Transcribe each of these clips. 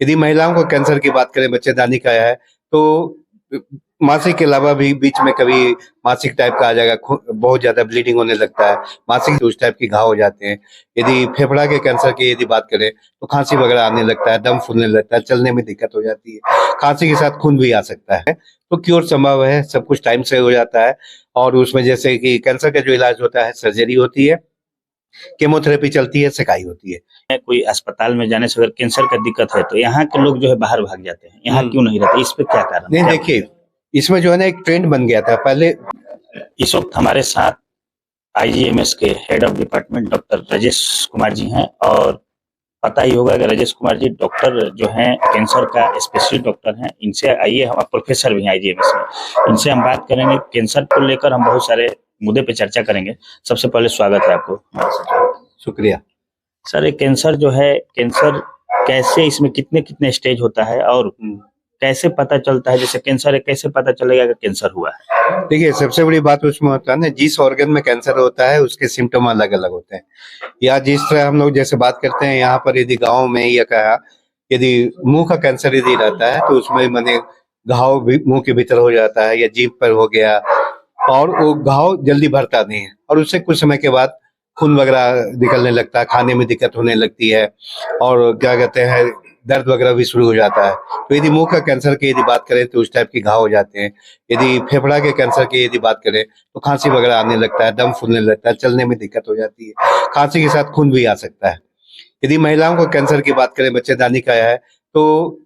यदि महिलाओं को कैंसर की बात करें, बच्चेदानी का है, तो मासिक के अलावा भी बीच में कभी मासिक टाइप का आ जाएगा, बहुत ज्यादा ब्लीडिंग होने लगता है, मासिक उस टाइप के घाव हो जाते हैं। यदि फेफड़ा के कैंसर की यदि बात करें तो खांसी वगैरह आने लगता है, दम फूलने लगता है, चलने में दिक्कत हो जाती है, खांसी के साथ खून भी आ सकता है। तो क्योर संभव है, सब कुछ टाइम से हो जाता है। और उसमें जैसे कि कैंसर का जो इलाज होता है, सर्जरी होती है, केमोथेरेपी चलती है, सेकाई होती है। कोई अस्पताल में जाने से अगर कैंसर का दिक्कत है तो यहाँ के लोग जो है बाहर भाग जाते हैं, यहाँ क्यों नहीं रहते, इस पे क्या कारण नहीं, क्या देखिए, इसमें जो है ना एक ट्रेंड बन गया था पहले। इस वक्त हमारे साथ आईजीएमएस के head of department doctor Rajesh Kumar ji हैं, और पता ही होगा कि राजेश कुमार जी डॉक्टर जो हैं कैंसर का स्पेशलिस्ट डॉक्टर हैं। इनसे आइए, हम प्रोफेसर भी हैं आईजीएमएस में, इनसे हम बात करेंगे कैंसर को लेकर, हम बहुत सारे मुद्दे पे चर्चा करेंगे। सबसे पहले स्वागत है आपको। शुक्रिया सर, ये कैंसर जो है, कैंसर कैसे, इसमें कितने कितने स्टेज होता है और कैसे पता चलता है, जैसे कैंसर है कैसे पता चलेगा कि कैंसर हुआ है? देखिए, सबसे बड़ी बात उसमें होता है ना, जिस ऑर्गन में कैंसर होता है उसके सिम्टम अलग अलग होते हैं। या जिस तरह हम लोग जैसे बात करते हैं यहाँ पर, यदि गाँव में या कहा, यदि मुंह का कैंसर यदि रहता है तो उसमें माने घाव भी मुंह के भीतर हो जाता है या जीभ पर हो गया, और वो घाव जल्दी भरता नहीं है, और उससे कुछ समय के बाद खून वगैरह निकलने लगता है, खाने में दिक्कत होने लगती है, और क्या कहते हैं, दर्द वगैरह भी शुरू हो जाता है। तो यदि मुंह का कैंसर की यदि बात करें तो उस टाइप के घाव हो जाते हैं। यदि फेफड़ा के कैंसर की यदि बात करें तो खांसी वगैरह आने लगता है, दम फूलने लगता है, चलने में दिक्कत हो जाती है, खांसी के साथ खून भी आ सकता है। यदि महिलाओं को कैंसर की बात करें, बच्चेदानी का है, तो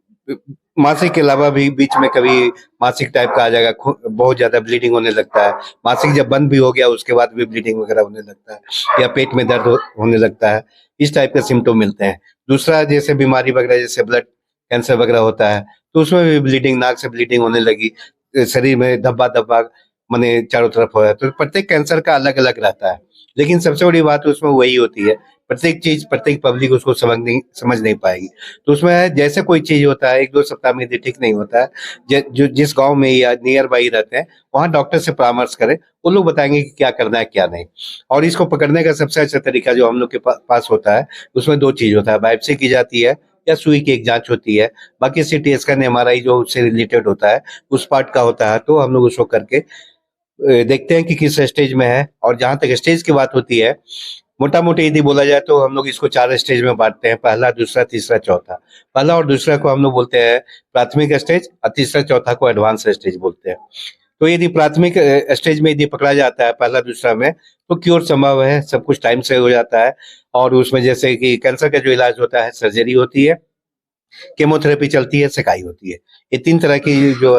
मासिक के अलावा भी बीच में कभी मासिक टाइप का आ जाएगा, बहुत ज्यादा ब्लीडिंग होने लगता है, मासिक जब बंद भी हो गया उसके बाद भी ब्लीडिंग वगैरह होने लगता है, या पेट में दर्द होने लगता है, इस टाइप के सिम्टम मिलते हैं। दूसरा, जैसे बीमारी वगैरह जैसे ब्लड कैंसर वगैरह होता है तो उसमें भी ब्लीडिंग, नाक से ब्लीडिंग होने लगी, शरीर में धब्बा धब्बा माने चारों तरफ हो है। तो प्रत्येक कैंसर का अलग अलग रहता है, लेकिन सबसे बड़ी बात उसमें वही होती है, प्रत्येक चीज प्रत्येक पब्लिक उसको समझ नहीं पाएगी। तो उसमें जैसे कोई चीज होता है, एक दो सप्ताह में यदि ठीक नहीं होता है, जो जिस गांव में या नियर बाई रहते हैं वहां डॉक्टर से परामर्श करें, वो लोग बताएंगे कि क्या करना है क्या नहीं। और इसको पकड़ने का सबसे अच्छा तरीका जो हम लोग के पास होता है, उसमें दो चीज होता है, बायोप्सी की जाती है या सुई की एक जांच होती है, बाकी सीटी स्कैन, एमआरआई जो उससे रिलेटेड होता है उस पार्ट का होता है, तो हम लोग उसको करके देखते हैं कि किस स्टेज में है। और जहां तक स्टेज की बात होती है, मोटा मोटी यदि बोला जाए तो हम लोग इसको 4 स्टेज में बांटते हैं, पहला, दूसरा, तीसरा, चौथा। पहला और दूसरा को हम लोग बोलते हैं प्राथमिक स्टेज, और तीसरा चौथा को एडवांस स्टेज बोलते हैं। तो यदि प्राथमिक स्टेज में यदि पकड़ा जाता है पहला दूसरा में, तो क्योर संभव है, सब कुछ टाइम से हो जाता है। और उसमें जैसे कि कैंसर का जो इलाज होता है, सर्जरी होती है, केमोथेरेपी चलती है, सेकाई होती है। ये 3 तरह की जो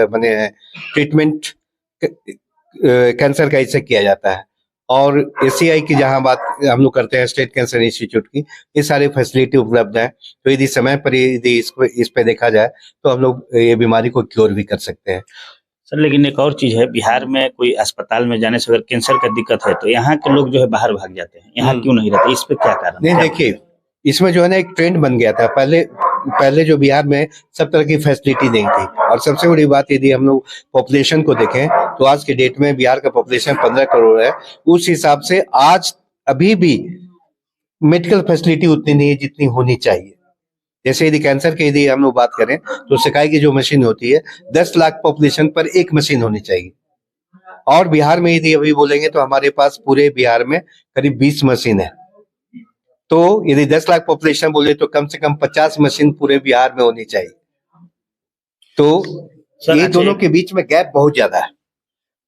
माने ट्रीटमेंट कैंसर का इससे किया जाता है। और एसीआई की जहां बात हम लोग करते हैं, स्टेट कैंसर इंस्टीट्यूट की, ये सारी फैसिलिटी उपलब्ध है। तो यदि समय पर यदि इस पे देखा जाए तो हम लोग ये बीमारी को क्योर भी कर सकते हैं। सर, लेकिन एक और चीज है, बिहार में कोई अस्पताल में जाने से अगर कैंसर का दिक्कत है तो यहाँ के लोग जो है बाहर भाग जाते हैं, यहाँ क्यों नहीं रहते, इस पे क्या कारण नहीं, देखिए, इसमें जो है ना एक ट्रेंड बन गया था पहले। पहले जो बिहार में सब तरह की फैसिलिटी नहीं थी, और सबसे बड़ी बात यदि हम लोग पॉपुलेशन को देखें तो आज के डेट में बिहार का पॉपुलेशन 15 करोड़ है। उस हिसाब से आज अभी भी मेडिकल फैसिलिटी उतनी नहीं है जितनी होनी चाहिए। जैसे यदि कैंसर की यदि हम लोग बात करें तो सिकाई की जो मशीन होती है, 10 लाख पॉपुलेशन पर एक मशीन होनी चाहिए। और बिहार में यदि अभी बोलेंगे तो हमारे पास पूरे बिहार में करीब 20 मशीन है। तो यदि 10 लाख पॉपुलेशन बोले तो कम से कम 50 मशीन पूरे बिहार में होनी चाहिए। तो ये दोनों के बीच में गैप बहुत ज्यादा है।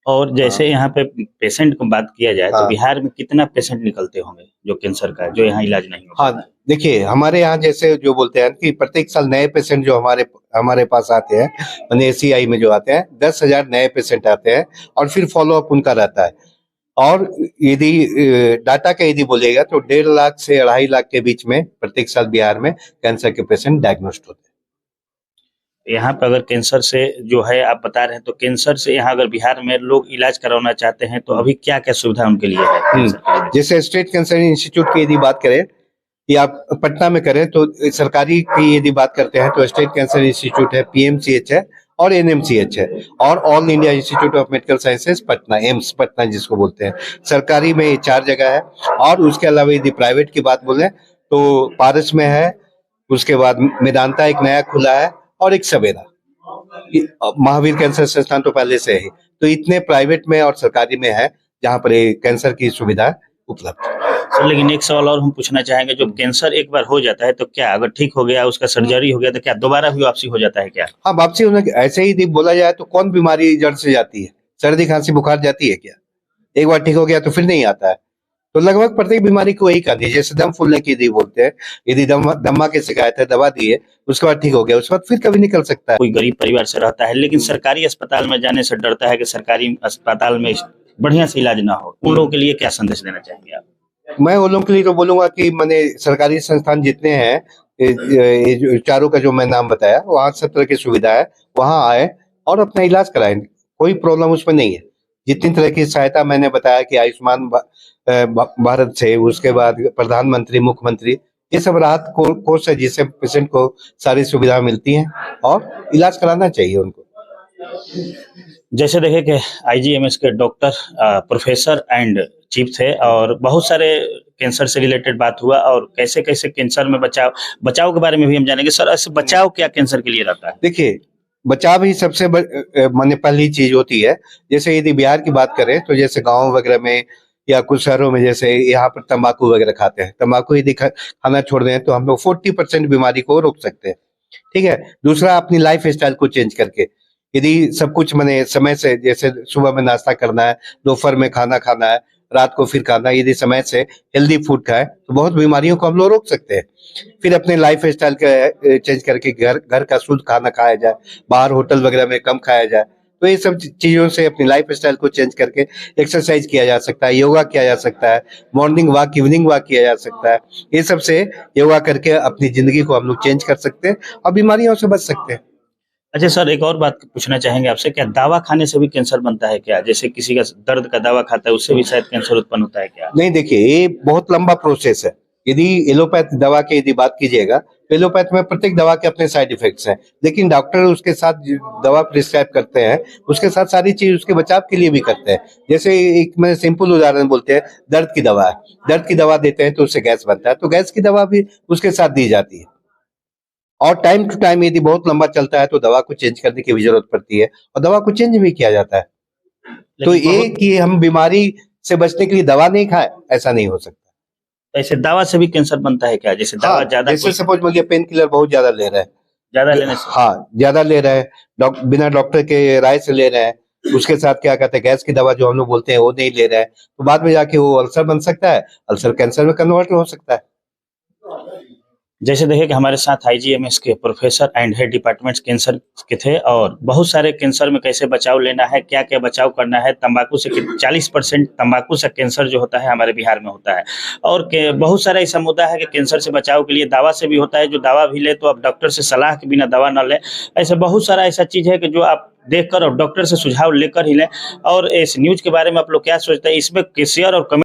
और जैसे यहाँ पे पेशेंट को बात किया जाए तो बिहार में कितना पेशेंट निकलते होंगे जो कैंसर का, जो यहाँ इलाज नहीं होता? हाँ, देखिए, हमारे यहाँ जैसे जो बोलते हैं कि प्रत्येक साल नए पेशेंट जो हमारे पास आते हैं, माने एसीआई में जो आते हैं, 10,000 नए पेशेंट आते हैं, और फिर फॉलो अप उनका रहता है। और यदि डाटा का यदि बोलेगा तो 1.5 लाख से 2.5 लाख के बीच में प्रत्येक साल बिहार में कैंसर के पेशेंट डायग्नोस्ड होते हैं। यहाँ पे अगर कैंसर से जो है आप बता रहे हैं, तो कैंसर से यहाँ अगर बिहार में लोग इलाज करवाना चाहते हैं तो अभी क्या क्या सुविधा उनके लिए है? जैसे स्टेट कैंसर इंस्टीट्यूट की यदि बात करें या आप पटना में करें, तो सरकारी की यदि बात करते हैं तो स्टेट कैंसर इंस्टीट्यूट है, पीएमसीएच है और एनएमसीएच है, और all India institute of medical sciences Patna, AIIMS Patna जिसको बोलते हैं। सरकारी में 4 जगह है, और उसके अलावा यदि प्राइवेट की बात बोले तो पारस में है, उसके बाद मेदांता एक नया खुला है, और एक सवेरा। महावीर कैंसर संस्थान तो पहले से है, तो इतने प्राइवेट में और सरकारी में है जहाँ पर ये कैंसर की सुविधा उपलब्ध है। सर लेकिन एक सवाल और हम पूछना चाहेंगे, जो कैंसर एक बार हो जाता है तो क्या, अगर ठीक हो गया, उसका सर्जरी हो गया, तो क्या दोबारा भी वापसी हो जाता है क्या? हाँ, वापसी होने ऐसे ही यदि बोला जाए तो कौन बीमारी जड़ से जाती है? सर्दी खांसी बुखार जाती है क्या? एक बार ठीक हो गया तो फिर नहीं आता है। तो लगभग प्रत्येक बीमारी को वही कहानी है। जैसे दम फूलने की यदि बोलते हैं, यदि दमा की शिकायत है, दवा दी है, उसके बाद ठीक हो गया, उसके बाद फिर कभी निकल सकता है। कोई गरीब परिवार से रहता है लेकिन सरकारी अस्पताल में जाने से डरता है कि सरकारी अस्पताल में बढ़िया से इलाज ना हो, उन लोगों के लिए क्या संदेश देना चाहेंगे आप? मैं उन लोगों के लिए तो बोलूंगा कि मैंने सरकारी संस्थान जितने हैं, ये जो चारों का जो मैं नाम बताया, वहाँ सब तरह की सुविधा है, वहाँ आए और अपना इलाज कराएं, कोई प्रॉब्लम उसमें नहीं है। जितनी तरह की सहायता मैंने बताया कि आयुष्मान भारत से, उसके बाद प्रधानमंत्री, मुख्यमंत्री, ये सब राहत कोष है जिससे पेशेंट को सारी सुविधा मिलती हैं और इलाज कराना चाहिए उनको। जैसे देखे कि आईजीएमएस के डॉक्टर प्रोफेसर एंड चीफ थे, और बहुत सारे कैंसर से रिलेटेड बात हुआ, और कैसे कैसे कैंसर में बचाव के बारे में भी हम जानेंगे। सर ऐसे बचाव क्या कैंसर के लिए रहता है? देखिए, बचाव ही सबसे माने पहली चीज होती है। जैसे यदि बिहार की बात करें तो जैसे गांव वगैरह में या कुछ शहरों में, जैसे यहाँ पर तंबाकू वगैरह खाते हैं, तंबाकू यदि खाना छोड़ दें तो हम लोग 40% बीमारी को रोक सकते हैं। ठीक है। दूसरा, अपनी लाइफ स्टाइल को चेंज करके, यदि सब कुछ मैंने समय से, जैसे सुबह में नाश्ता करना है, दोपहर में खाना खाना है, रात को फिर खाना, यदि समय से हेल्दी फूड खाए तो बहुत बीमारियों को हम लोग रोक सकते हैं। फिर अपने लाइफ स्टाइल का चेंज करके घर का शुद्ध खाना खाया जाए, बाहर होटल वगैरह में कम खाया जाए। तो ये सब चीजों से अपनी लाइफ स्टाइल को चेंज करके एक्सरसाइज किया जा सकता है, योगा किया जा सकता है, मॉर्निंग वॉक, इवनिंग वॉक किया जा सकता है। ये सब से योगा करके अपनी जिंदगी को हम लोग चेंज कर सकते हैं और बीमारियों से बच सकते हैं। अच्छा सर, एक और बात पूछना चाहेंगे आपसे, क्या दवा खाने से भी कैंसर बनता है क्या? जैसे किसी का दर्द का दवा खाता है, उससे भी शायद कैंसर उत्पन्न होता है क्या? नहीं, देखिए, ये बहुत लंबा प्रोसेस है। यदि एलोपैथ दवा की यदि बात कीजिएगा तो एलोपैथ में प्रत्येक दवा के अपने साइड इफेक्ट्स हैं, लेकिन डॉक्टर उसके साथ जो दवा प्रिस्क्राइब करते हैं, उसके साथ सारी चीज उसके बचाव के लिए भी करते हैं। जैसे एक मैं सिंपल उदाहरण बोलते हैं, दर्द की दवा है, दर्द की दवा देते हैं तो उससे गैस बनता है, तो गैस की दवा भी उसके साथ दी जाती है। और टाइम टू टाइम यदि बहुत लंबा चलता है तो दवा को चेंज करने की भी जरूरत पड़ती है, और दवा को चेंज भी किया जाता है। तो ये कि हम बीमारी से बचने के लिए दवा नहीं खाएं, ऐसा नहीं हो सकता। ऐसे दवा से भी कैंसर बनता है क्या? जैसे दवा हाँ, ज्यादा, जैसे सपोज मान लिया पेन किलर बहुत ज्यादा ले रहे हैं, ज्यादा लेने से? हाँ ज्यादा ले रहे हैं, बिना डॉक्टर के राय से ले रहे हैं, उसके साथ क्या कहते हैं, गैस की दवा जो हम लोग बोलते हैं वो नहीं ले रहे हैं, तो बाद में जाके वो अल्सर बन सकता है, अल्सर कैंसर में कन्वर्ट हो सकता है। जैसे देखे कि हमारे साथ आईजीएमएस के professor and head department cancer के थे, और बहुत सारे कैंसर में कैसे बचाव लेना है, क्या क्या बचाव करना है। तंबाकू से 40% तंबाकू से कैंसर जो होता है हमारे बिहार में होता है, और बहुत सारा ऐसा मुद्दा है कि कैंसर से बचाव के लिए दवा से भी होता है, जो दवा भी ले तो आप डॉक्टर से सलाह के बिना दवा न लें। ऐसे बहुत सारा ऐसा चीज है कि जो आप देखकर और डॉक्टर से सुझाव लेकर ही लें। और इस न्यूज के बारे में आप लोग क्या सोचते हैं? इसमें शेयर और कमेंट